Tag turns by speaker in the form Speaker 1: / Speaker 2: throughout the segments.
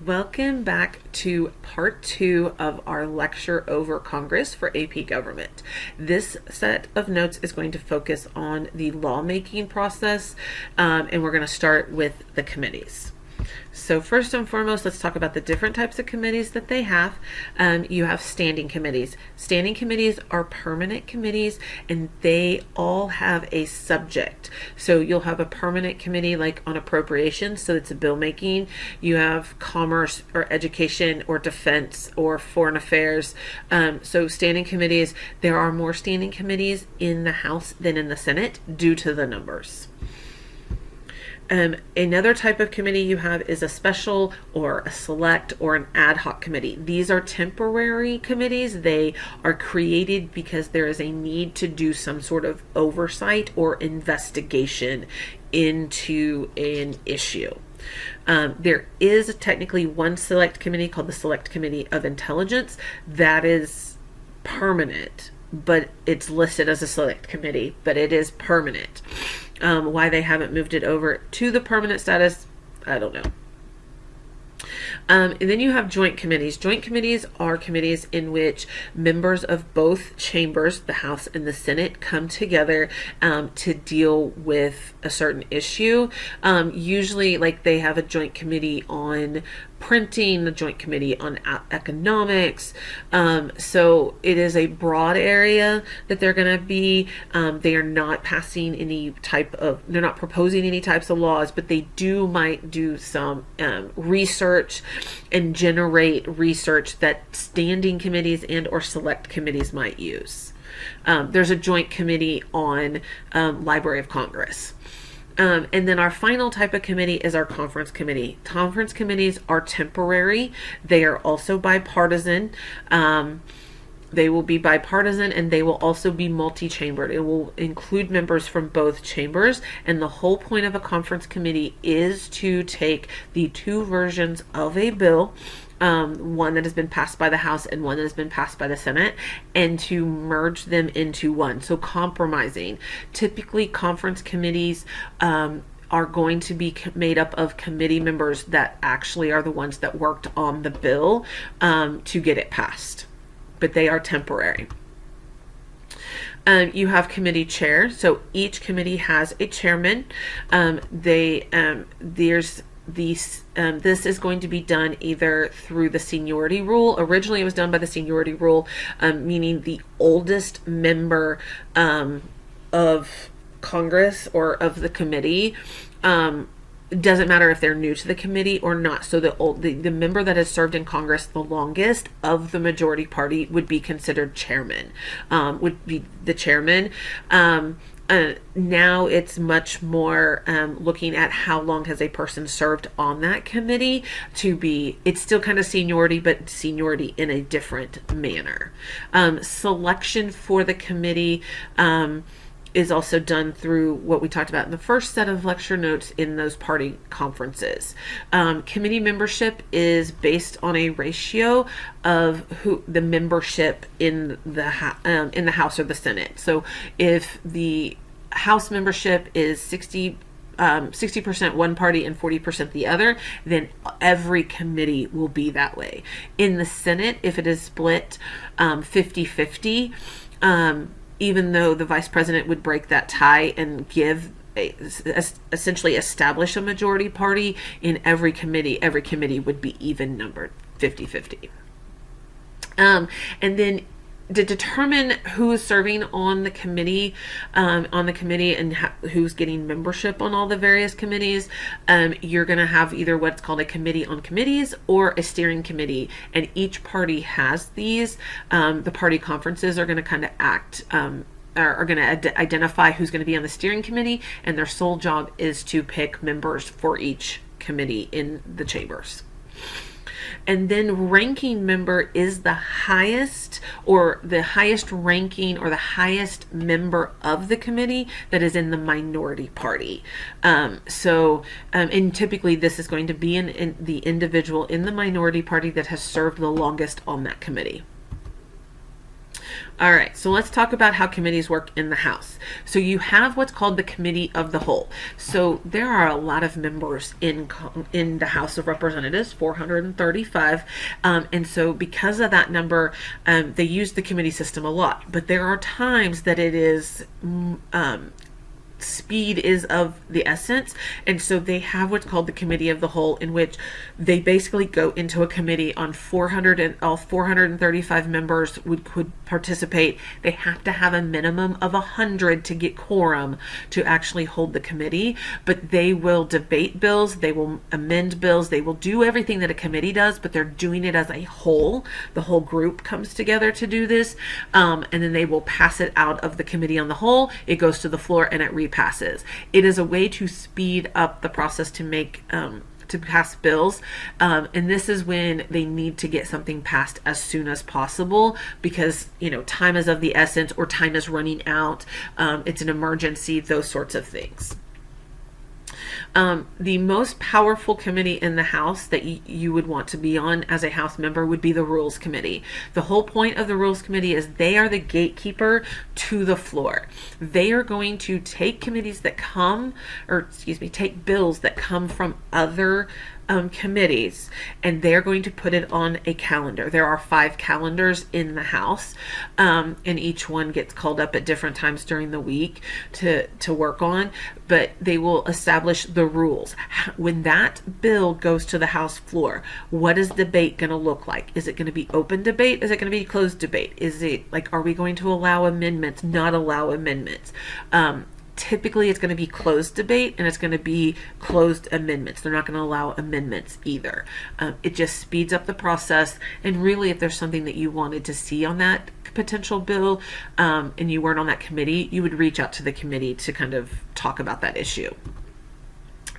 Speaker 1: Welcome back to part 2 of our lecture over Congress for AP Government. This set of notes is going to focus on the lawmaking process, and we're going to start with the committees. So first and foremost, let's talk about the different types of committees that they have. You have standing committees. Standing committees are permanent committees, and they all have a subject. So you'll have a permanent committee like on appropriations, so it's a bill making. You have commerce or education or defense or foreign affairs. So standing committees, there are more standing committees in the House than in the Senate due to the numbers. Another type of committee you have is a special or a select or an ad hoc committee. These are temporary committees. They are created because there is a need to do some sort of oversight or investigation into an issue. There is technically one select committee called the Select Committee of Intelligence that is permanent, but it's listed as a select committee, but it is permanent. Why they haven't moved it over to the permanent status, I don't know. And then you have joint committees. Joint committees are committees in which members of both chambers, the House and the Senate, come together to deal with a certain issue. Usually, like they have a joint committee on printing, a joint committee on economics. So it is a broad area that they're going to be. They are not passing any type of, they're not proposing any types of laws, but they might do some research and generate research that standing committees and or select committees might use. There's a joint committee on Library of Congress. And then our final type of committee is our conference committee. Conference committees are temporary. They are also bipartisan. They will be bipartisan, and they will also be multi-chambered. It will include members from both chambers, and the whole point of a conference committee is to take the two versions of a bill, one that has been passed by the House and one that has been passed by the Senate, and to merge them into one. So compromising. Typically, conference committees are going to be made up of committee members that actually are the ones that worked on the bill to get it passed, but they are temporary. You have committee chair. So each committee has a chairman. This is going to be done either through the seniority rule. Originally, it was done by the seniority rule, meaning the oldest member of Congress or of the committee. It doesn't matter if they're new to the committee or not. So the member that has served in Congress the longest of the majority party would be considered chairman, would be the chairman. Now it's much more looking at how long has a person served on that committee it's still kind of seniority, but seniority in a different manner. Selection for the committee is also done through what we talked about in the first set of lecture notes in those party conferences. Committee membership is based on a ratio of the membership in the House or the Senate. So if the House membership is 60% one party and 40% the other, then every committee will be that way. In the Senate, if it is split 50-50, even though the vice president would break that tie and essentially establish a majority party, in every committee would be even numbered 50-50. And then to determine who is serving on the committee, and who's getting membership on all the various committees, you're going to have either what's called a committee on committees or a steering committee, and each party has these. The party conferences are going to kind of are going to identify who's going to be on the steering committee, and their sole job is to pick members for each committee in the chambers. And then ranking member is the highest ranking or the highest member of the committee that is in the minority party. And typically this is going to be the individual in the minority party that has served the longest on that committee. All right, so let's talk about how committees work in the House. So you have what's called the Committee of the Whole. So there are a lot of members in the House of Representatives, 435, and so because of that number, they use the committee system a lot. But there are times that it is speed is of the essence, and so they have what's called the Committee of the Whole, in which they basically go into a committee on 400, and all 435 members could participate. They have to have a minimum of 100 to get quorum to actually hold the committee, but they will debate bills, they will amend bills, they will do everything that a committee does, but they're doing it as a whole. The whole group comes together to do this, and then they will pass it out of the Committee on the Whole. It goes to the floor and it repasses. It is a way to speed up the process to make to pass bills, and this is when they need to get something passed as soon as possible, because time is of the essence, or time is running out, it's an emergency, those sorts of things. The most powerful committee in the House that you would want to be on as a House member would be the Rules Committee. The whole point of the Rules Committee is they are the gatekeeper to the floor. They are going to take take bills that come from other committees, and they're going to put it on a calendar. There are 5 calendars in the House, and each one gets called up at different times during the week to work on, but they will establish the rules. When that bill goes to the House floor, what is debate going to look like? Is it going to be open debate? Is it going to be closed debate? Is it are we going to allow amendments, not allow amendments? Typically it's going to be closed debate, and it's going to be closed amendments. They're not going to allow amendments either. It just speeds up the process, and really if there's something that you wanted to see on that potential bill, and you weren't on that committee, you would reach out to the committee to kind of talk about that issue.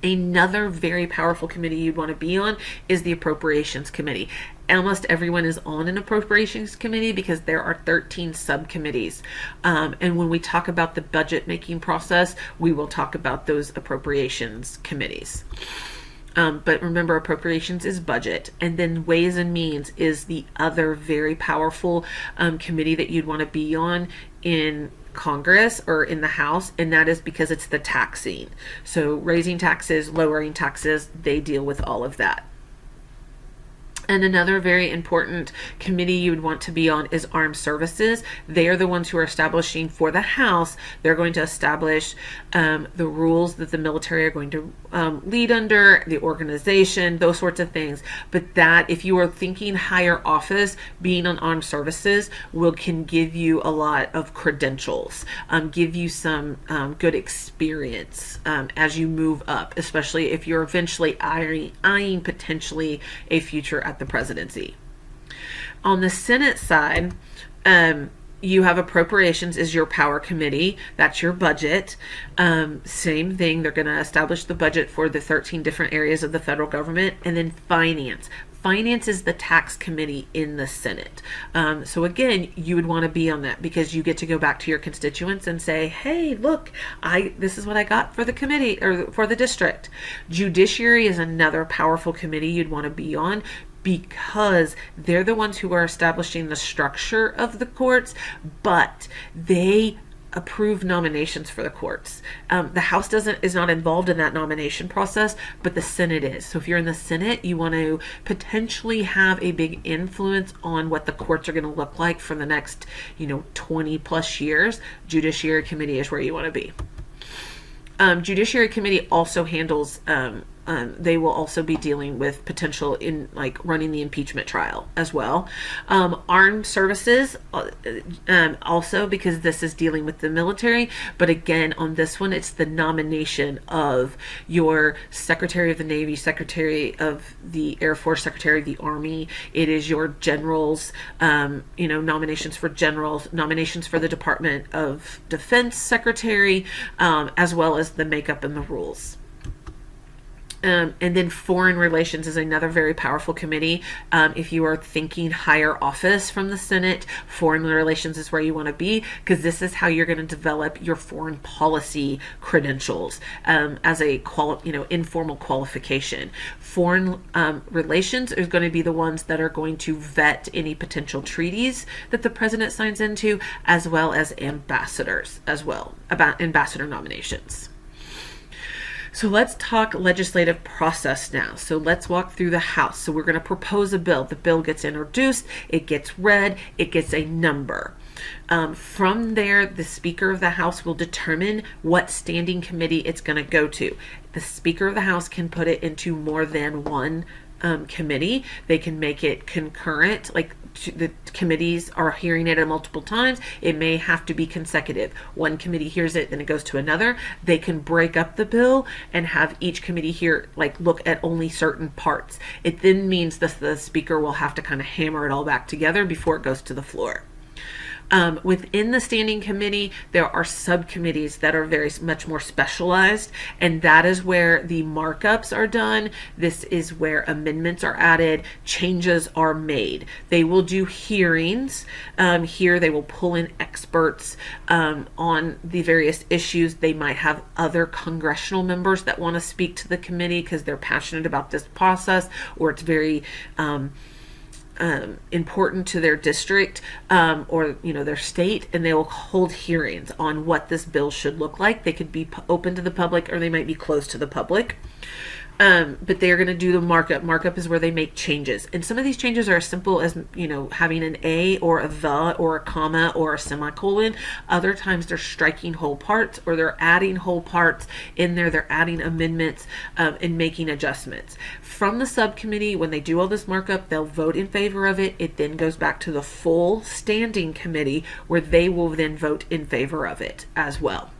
Speaker 1: Another very powerful committee you'd want to be on is the Appropriations Committee. Almost everyone is on an Appropriations Committee because there are 13 subcommittees. And when we talk about the budget making process, we will talk about those Appropriations Committees. But remember, appropriations is budget, and then Ways and Means is the other very powerful committee that you'd want to be on in Congress or in the House, and that is because it's the taxing. So raising taxes, lowering taxes, they deal with all of that. And another very important committee you would want to be on is Armed Services. They are the ones who are establishing for the House. They're going to establish the rules that the military are going to lead under, the organization, those sorts of things. But that, if you are thinking higher office, being on Armed Services can give you a lot of credentials, give you some good experience as you move up, especially if you're eventually eyeing potentially a future at the presidency. On the Senate side, you have Appropriations is your power committee. That's your budget. Same thing. They're going to establish the budget for the 13 different areas of the federal government. And then Finance. Finance is the tax committee in the Senate. So again, you would want to be on that because you get to go back to your constituents and say, hey, look, this is what I got for the committee or for the district. Judiciary is another powerful committee you'd want to be on, because they're the ones who are establishing the structure of the courts, but they approve nominations for the courts. The House is not involved in that nomination process, but the Senate is. So if you're in the Senate, you want to potentially have a big influence on what the courts are going to look like for the next 20 plus years. Judiciary Committee is where you want to be. Judiciary Committee also handles they will also be dealing with potential in running the impeachment trial as well. Armed Services also, because this is dealing with the military, but again on this one it's the nomination of your Secretary of the Navy, Secretary of the Air Force, Secretary of the Army. It is your generals, nominations for generals, nominations for the Department of Defense Secretary, as well as the makeup and the rules. And then Foreign Relations is another very powerful committee. If you are thinking higher office from the Senate, Foreign Relations is where you want to be, because this is how you're going to develop your foreign policy credentials as a informal qualification. Foreign Relations is going to be the ones that are going to vet any potential treaties that the president signs into, as well as ambassadors as well, about ambassador nominations. So let's talk legislative process now. So let's walk through the House. So we're going to propose a bill. The bill gets introduced, it gets read, it gets a number. From there, the Speaker of the House will determine what standing committee it's going to go to. The Speaker of the House can put it into more than one committee. They can make it concurrent, like the committees are hearing it multiple times. It may have to be consecutive. One committee hears it, then it goes to another. They can break up the bill and have each committee look at only certain parts. It then means that the speaker will have to kind of hammer it all back together before it goes to the floor. Within the standing committee, there are subcommittees that are very much more specialized, and that is where the markups are done. This is where amendments are added, changes are made. They will do hearings. Here they will pull in experts on the various issues. They might have other congressional members that want to speak to the committee because they're passionate about this process, or it's very important to their district or their state, and they will hold hearings on what this bill should look like. They could be open to the public, or they might be closed to the public. But they're going to do the markup. Markup is where they make changes. And some of these changes are as simple as, having an A or a the or a comma or a semicolon. Other times they're striking whole parts, or they're adding whole parts in there. They're adding amendments and making adjustments. From the subcommittee, when they do all this markup, they'll vote in favor of it. It then goes back to the full standing committee, where they will then vote in favor of it as well.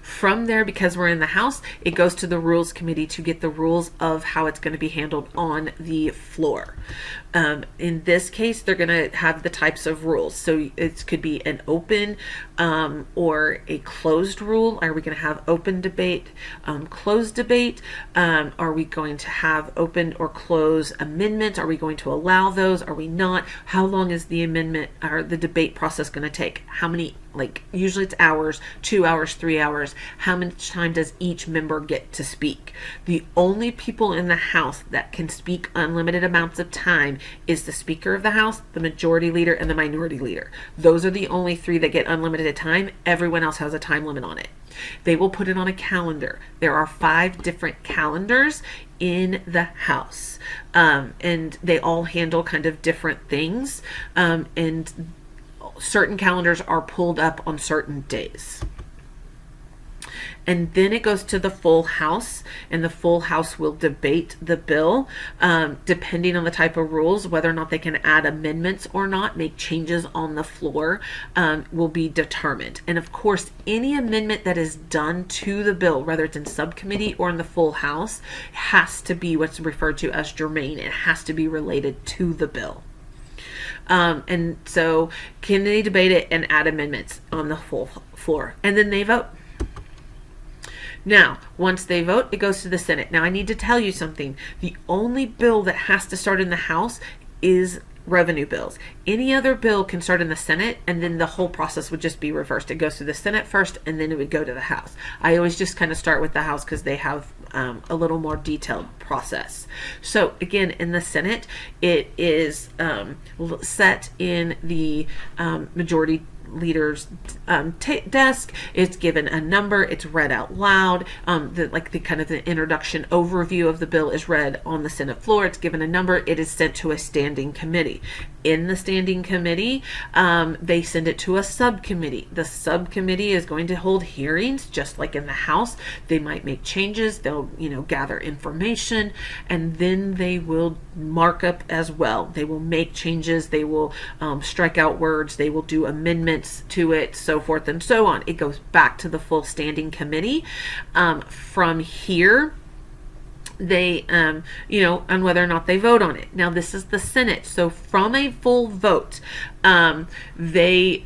Speaker 1: From there, because we're in the House, it goes to the Rules Committee to get the rules of how it's going to be handled on the floor. In this case, they're going to have the types of rules. So it could be an open or a closed rule. Are we going to have open debate, closed debate? Are we going to have open or closed amendments? Are we going to allow those? Are we not? How long is the amendment or the debate process going to take? How many, usually it's hours, 2 hours, 3 hours. How much time does each member get to speak? The only people in the House that can speak unlimited amounts of time is the Speaker of the House, the Majority Leader, and the Minority Leader. Those are the only three that get unlimited time. Everyone else has a time limit on it. They will put it on a calendar. There are 5 different calendars in the House, and they all handle kind of different things, and certain calendars are pulled up on certain days. And then it goes to the full House, and the full House will debate the bill, depending on the type of rules, whether or not they can add amendments or not, make changes on the floor, will be determined. And of course, any amendment that is done to the bill, whether it's in subcommittee or in the full House, has to be what's referred to as germane. It has to be related to the bill. And so can they debate it and add amendments on the full floor? And then they vote. Now, once they vote, it goes to the Senate. Now, I need to tell you something. The only bill that has to start in the House is revenue bills. Any other bill can start in the Senate, and then the whole process would just be reversed. It goes to the Senate first, and then it would go to the House. I always just kind of start with the House because they have a little more detailed process. So again, in the Senate, it is set in the Majority Leader's desk. It's given a number. It's read out loud. The introduction overview of the bill is read on the Senate floor. It's given a number. It is sent to a standing committee. In the standing committee, they send it to a subcommittee. The subcommittee is going to hold hearings, just like in the House. They might make changes. They'll, gather information, and then they will mark up as well. They will make changes. They will strike out words. They will do amendments to it, so forth and so on. It goes back to the full standing committee. From here, they, on whether or not they vote on it. Now, this is the Senate. So from a full vote, they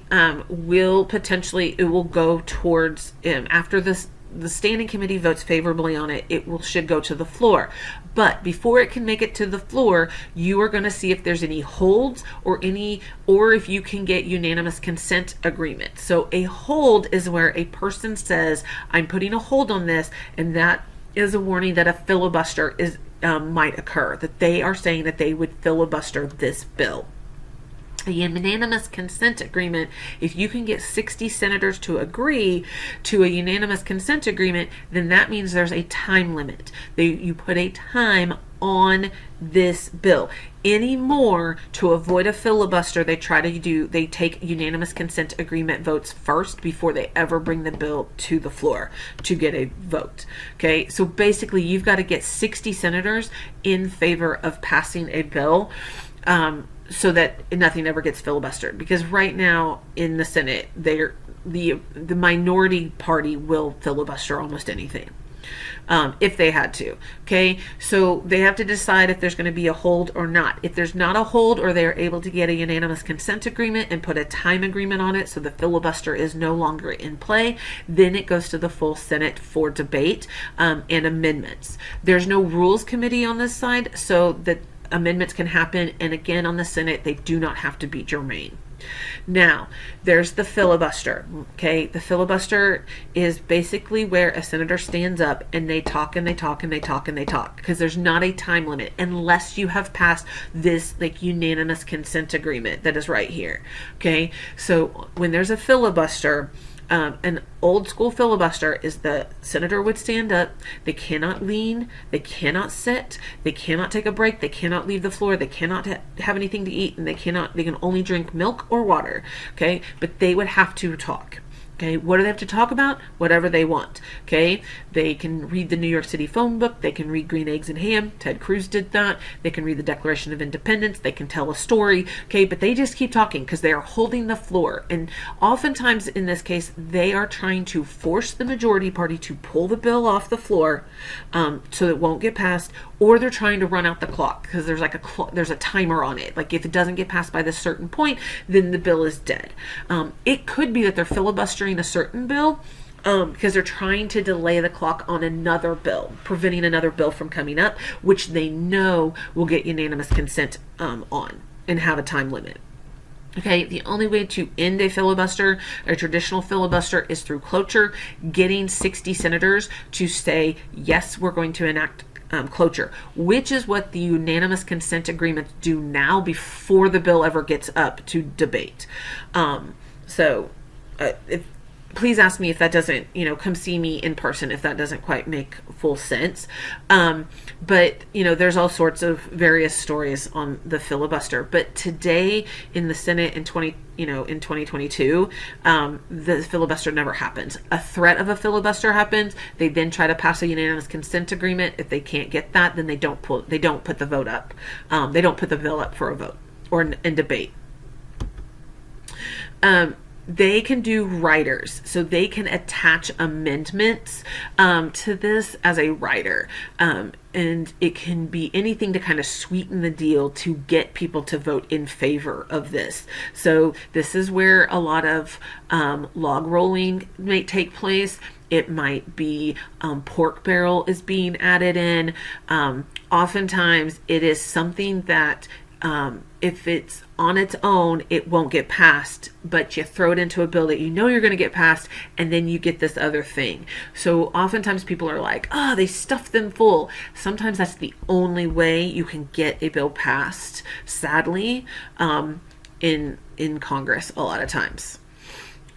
Speaker 1: will potentially, it will go towards, after this, the standing committee votes favorably on it, should go to the floor. But before it can make it to the floor, you are going to see if there's any holds or if you can get unanimous consent agreement. So a hold is where a person says, I'm putting a hold on this, and that is a warning that a filibuster might occur, that they are saying that they would filibuster this bill. A unanimous consent agreement, if you can get 60 senators to agree to a unanimous consent agreement, then that means there's a time limit. You put a time on this bill. Anymore, to avoid a filibuster, they take unanimous consent agreement votes first before they ever bring the bill to the floor to get a vote. Okay, so basically you've got to get 60 senators in favor of passing a bill, so that nothing ever gets filibustered. Because right now in the Senate, the minority party will filibuster almost anything, if they had to. Okay, so they have to decide if there's going to be a hold or not. If there's not a hold, or they're able to get a unanimous consent agreement and put a time agreement on it so the filibuster is no longer in play, then it goes to the full Senate for debate and amendments. There's no rules committee on this side, so that amendments can happen, and again on the Senate they do not have to be germane. Now there's the filibuster. Okay, the filibuster is basically where a senator stands up and they talk and they talk and they talk and they talk, because there's not a time limit unless you have passed this unanimous consent agreement that is right here. Okay, so when there's a filibuster, an old school filibuster is the senator would stand up, they cannot lean, they cannot sit, they cannot take a break, they cannot leave the floor, they cannot have anything to eat, and they can only drink milk or water. Okay, but they would have to talk. Okay, what do they have to talk about? Whatever they want. Okay, they can read the New York City phone book, they can read Green Eggs and Ham, Ted Cruz did that, they can read the Declaration of Independence, they can tell a story. Okay, but they just keep talking because they are holding the floor. And oftentimes in this case, they are trying to force the majority party to pull the bill off the floor, so it won't get passed, or they're trying to run out the clock, because there's a timer on it. Like if it doesn't get passed by this certain point, then the bill is dead. It could be that they're filibustering a certain bill, because they're trying to delay the clock on another bill, preventing another bill from coming up, which they know will get unanimous consent on and have a time limit. Okay, the only way to end a filibuster, a traditional filibuster, is through cloture, getting 60 senators to say, yes, we're going to enact cloture, which is what the unanimous consent agreements do now before the bill ever gets up to debate. Please ask me if that doesn't, come see me in person if that doesn't quite make full sense. But there's all sorts of various stories on the filibuster. But today in the Senate in 2022, the filibuster never happens. A threat of a filibuster happens. They then try to pass a unanimous consent agreement. If they can't get that, then they don't put the vote up. They don't put the bill up for a vote or in debate. They can do riders, so they can attach amendments to this as a rider, and it can be anything to kind of sweeten the deal to get people to vote in favor of this. So this is where a lot of log rolling may take place. It might be pork barrel is being added in. Oftentimes it is something that if it's on its own, it won't get passed, but you throw it into a bill that you're going to get passed, and then you get this other thing. So oftentimes people are like, they stuffed them full. Sometimes that's the only way you can get a bill passed, sadly, in Congress a lot of times.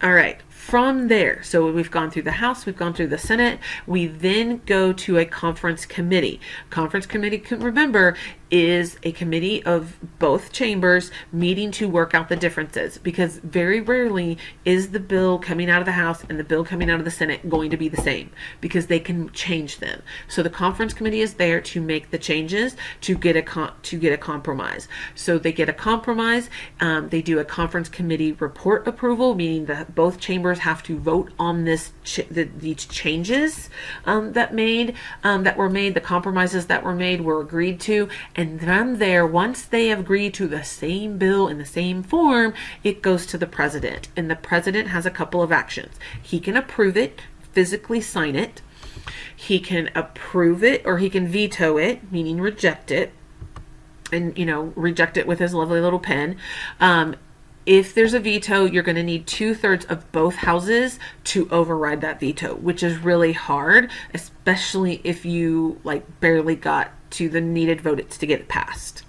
Speaker 1: All right. From there, so we've gone through the House, we've gone through the Senate, we then go to a conference committee. Conference committee, remember, is a committee of both chambers meeting to work out the differences, because very rarely is the bill coming out of the House and the bill coming out of the Senate going to be the same, because they can change them. So the conference committee is there to make the changes to get a compromise. So they get a compromise. They do a conference committee report approval, meaning that both chambers have to vote on these changes that were made. The compromises that were made were agreed to. And from there, once they agree to the same bill in the same form, it goes to the president. And the president has a couple of actions. He can approve it physically sign it. He can approve it or he can veto it, meaning reject it, and, reject it with his lovely little pen. If there's a veto, you're going to need 2/3 of both houses to override that veto, which is really hard, especially if you barely got to the needed votes to get it passed.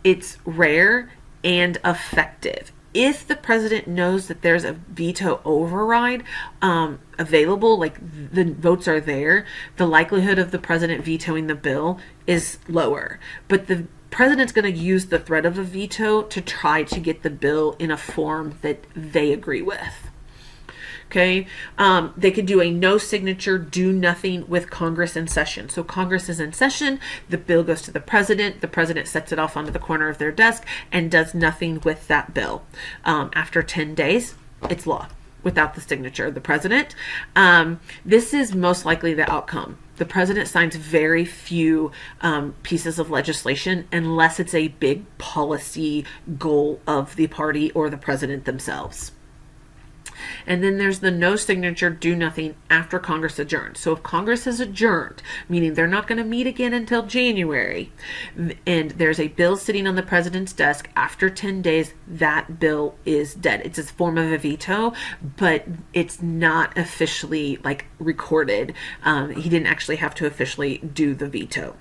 Speaker 1: It's rare and effective. If the president knows that there's a veto override available, the votes are there, the likelihood of the president vetoing the bill is lower. But the president's going to use the threat of a veto to try to get the bill in a form that they agree with. Okay, they could do a no signature, do nothing with Congress in session. So Congress is in session, the bill goes to the president sets it off onto the corner of their desk and does nothing with that bill. After 10 days, it's law without the signature of the president. This is most likely the outcome. The president signs very few pieces of legislation unless it's a big policy goal of the party or the president themselves. And then there's the no signature, do nothing after Congress adjourns. So if Congress is adjourned, meaning they're not going to meet again until January, and there's a bill sitting on the president's desk after 10 days, that bill is dead. It's a form of a veto, but it's not officially recorded. He didn't actually have to officially do the veto.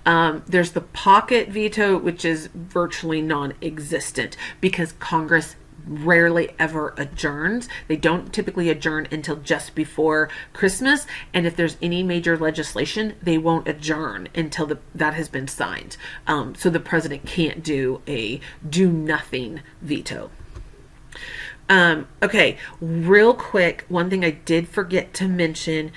Speaker 1: There's the pocket veto, which is virtually non-existent because Congress rarely ever adjourns. They don't typically adjourn until just before Christmas, and if there's any major legislation, they won't adjourn until that has been signed. So the president can't do a do nothing veto. Okay, real quick, one thing I did forget to mention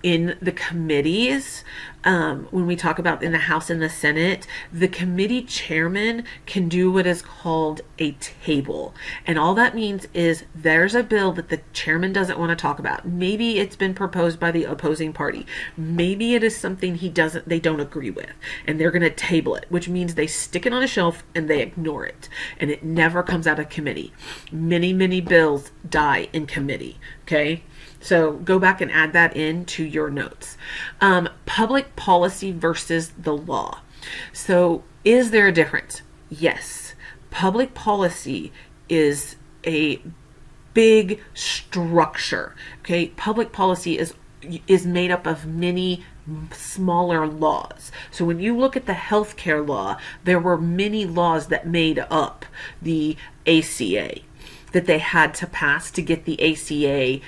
Speaker 1: in the committees, when we talk about in the House and the Senate, the committee chairman can do what is called a table. And all that means is there's a bill that the chairman doesn't want to talk about. Maybe it's been proposed by the opposing party. Maybe it is something they don't agree with. And they're going to table it, which means they stick it on a shelf and they ignore it. And it never comes out of committee. Many, many bills die in committee. Okay? So go back and add that into your notes. Public policy versus the law. So is there a difference? Yes. Public policy is a big structure. Okay. Public policy is made up of many smaller laws. So when you look at the healthcare law, there were many laws that made up the ACA that they had to pass to get the ACA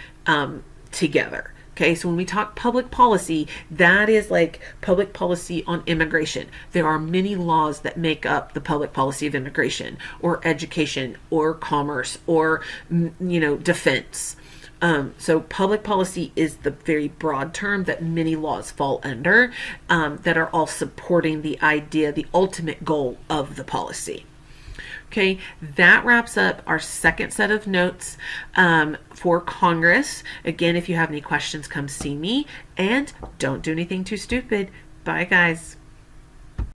Speaker 1: together. Okay, so when we talk public policy, that is public policy on immigration. There are many laws that make up the public policy of immigration or education or commerce or, defense. So public policy is the very broad term that many laws fall under, that are all supporting the idea, the ultimate goal of the policy. Okay, that wraps up our second set of notes for Congress. Again, if you have any questions, come see me, and don't do anything too stupid. Bye, guys.